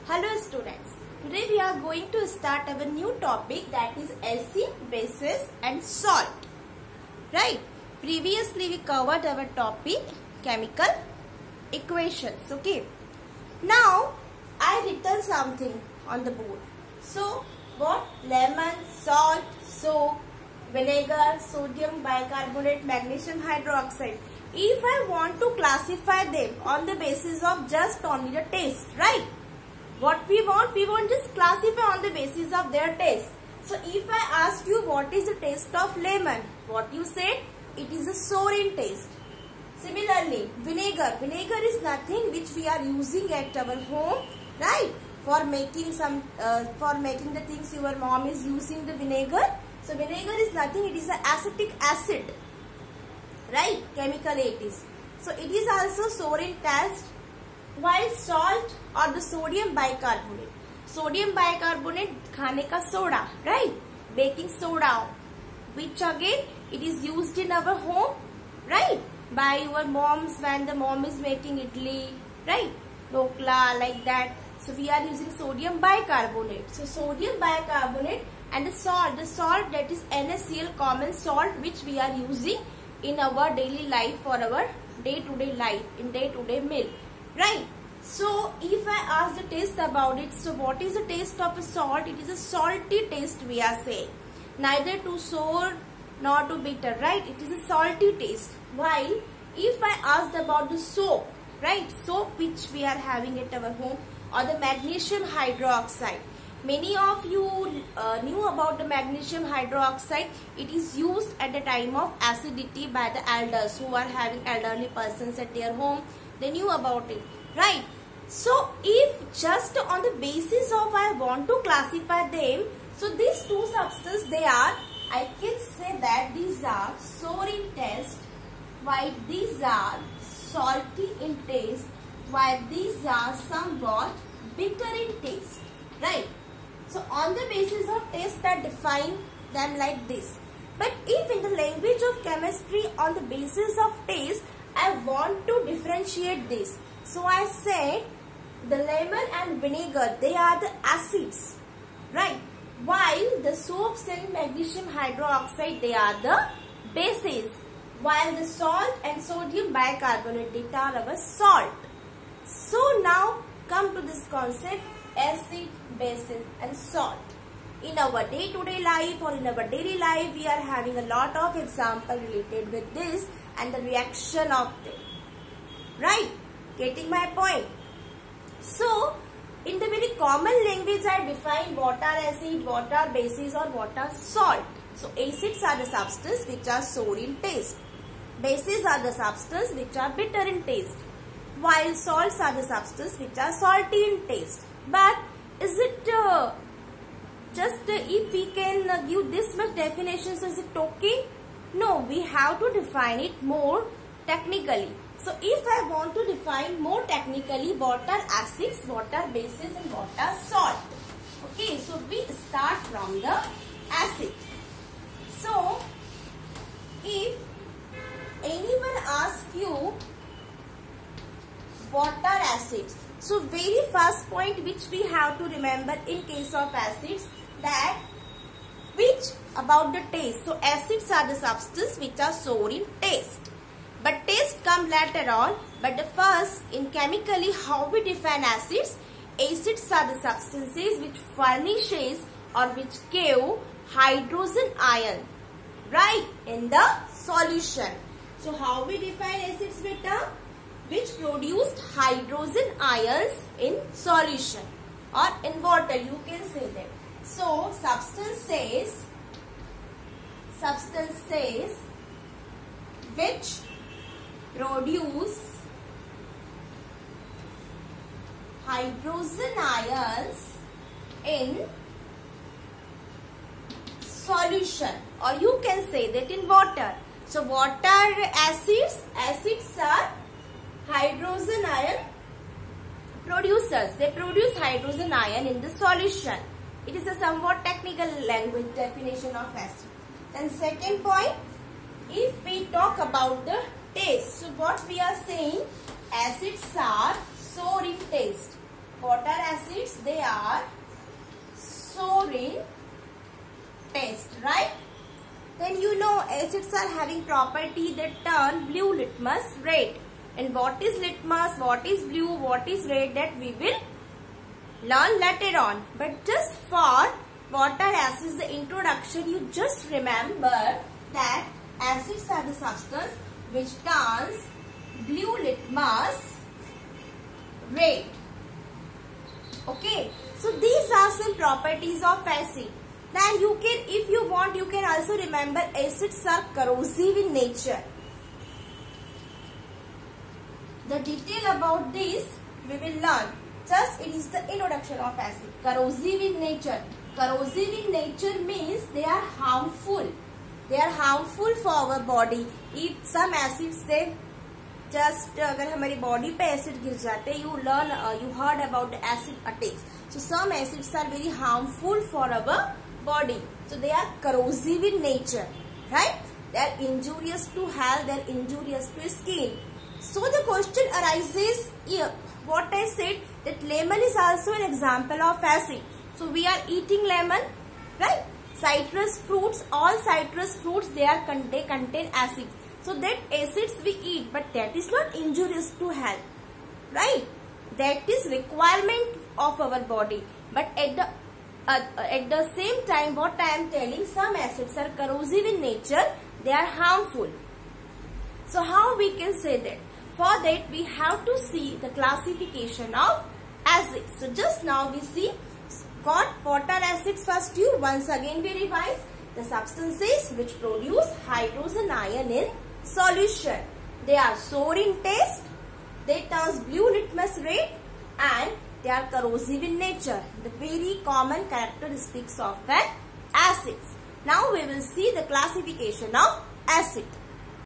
Hello students, today we are going to start our new topic, that is acid, bases and salt. Right? Previously we covered our topic chemical equations. Okay. Now I written something on the board. So what? Lemon, salt, soap, vinegar, sodium bicarbonate, magnesium hydroxide. If I want to classify them on the basis of just only the taste, right? What we want just classify on the basis of their taste. So if I ask you what is the taste of lemon, what you said? It is a sour in taste. Similarly, vinegar is nothing which we are using at our home, right? For making the things your mom is using the vinegar. So vinegar is nothing, it is an acetic acid, right? Chemical it is. So it is also sour in taste. While salt or the sodium bicarbonate खाने का soda, right? Baking soda, which again it is used in our home, right? By your moms when the mom is making idli, right? Dokla, like that. So we are using sodium bicarbonate. So sodium bicarbonate and the salt that is NaCl, common salt, which we are using in our daily life for our day-to-day life, in day-to-day meal. Right. So if I ask the taste about it, so what is the taste of a salt? It is a salty taste we are saying. Neither too sour nor too bitter, right? It is a salty taste. While if I asked about the soap, right? Soap which we are having at our home, or the magnesium hydroxide. Many of you knew about the magnesium hydroxide. It is used at the time of acidity by the elders who are having elderly persons at their home. They knew about it, right? So if just on the basis of I want to classify them, so these two substances, they are, I can say that these are sour in taste, while these are salty in taste, while these are somewhat bitter in taste, right? So on the basis of taste I define them like this. But if in the language of chemistry on the basis of taste I want to differentiate this, so I said the lemon and vinegar, they are the acids, right? While the soaps and magnesium hydroxide, they are the bases. While the salt and sodium bicarbonate, they are our salt. So now come to this concept, acid, bases and salt. In our day-to-day life or in our daily life, we are having a lot of examples related with this and the reaction of them. Right? Getting my point? So, in the very common language, I define what are acid, what are bases or what are salt. So, acids are the substances which are sour in taste. Bases are the substances which are bitter in taste. While salts are the substances which are salty in taste. But, is it just if we can give this much definitions, is it okay? No, we have to define it more technically. So if I want to define more technically what are acids, what are bases and what are salt. Okay, so we start from the acid. So if anyone asks you what are acids, so very first point which we have to remember in case of acids, that which about the taste. So acids are the substances which are sour in taste. But taste come later on. But the first, in chemically how we define acids, acids are the substances which furnishes or which give hydrogen ion, right, in the solution. So how we define acids, beta? Which produced hydrogen ions in solution or in water, you can say that. So substances which produce hydrogen ions in solution, or you can say that in water. So what are acids? Acids are hydrogen ion producers. They produce hydrogen ion in the solution. It is a somewhat technical language definition of acid. Then second point, if we talk about the taste, so what we are saying, acids are sour in taste. What are acids? They are sour in taste, right? Then you know acids are having property that turn blue litmus red. And what is litmus, what is blue, what is red, that we will learn later on. But just for what are acids, the introduction, you just remember that acids are the substance which turns blue litmus red. Okay, so these are some properties of acid. Then you can, if you want, you can also remember acids are corrosive in nature. The detail about this we will learn. Just it is the introduction of acid. Corrosive in nature. Corrosive in nature means they are harmful. They are harmful for our body. If some acids they just अगर हमारी body पे acid गिर जाते, you heard about the acid attacks. So some acids are very harmful for our body. So they are corrosive in nature, right? They are injurious to health. They are injurious to skin. So the question arises here. What I said, that lemon is also an example of acid. So we are eating lemon, right? Citrus fruits, all citrus fruits, they contain acids. So that acids we eat, but that is not injurious to health, right? That is requirement of our body. But at the same time, what I am telling, some acids are corrosive in nature. They are harmful. So how we can say that? For that we have to see the classification of acids. So just now we see what are acids first you. Once again we revise the substances which produce hydrogen ion in solution. They are sour in taste, they turn blue litmus red, and they are corrosive in nature. The very common characteristics of an acids. Now we will see the classification of acid.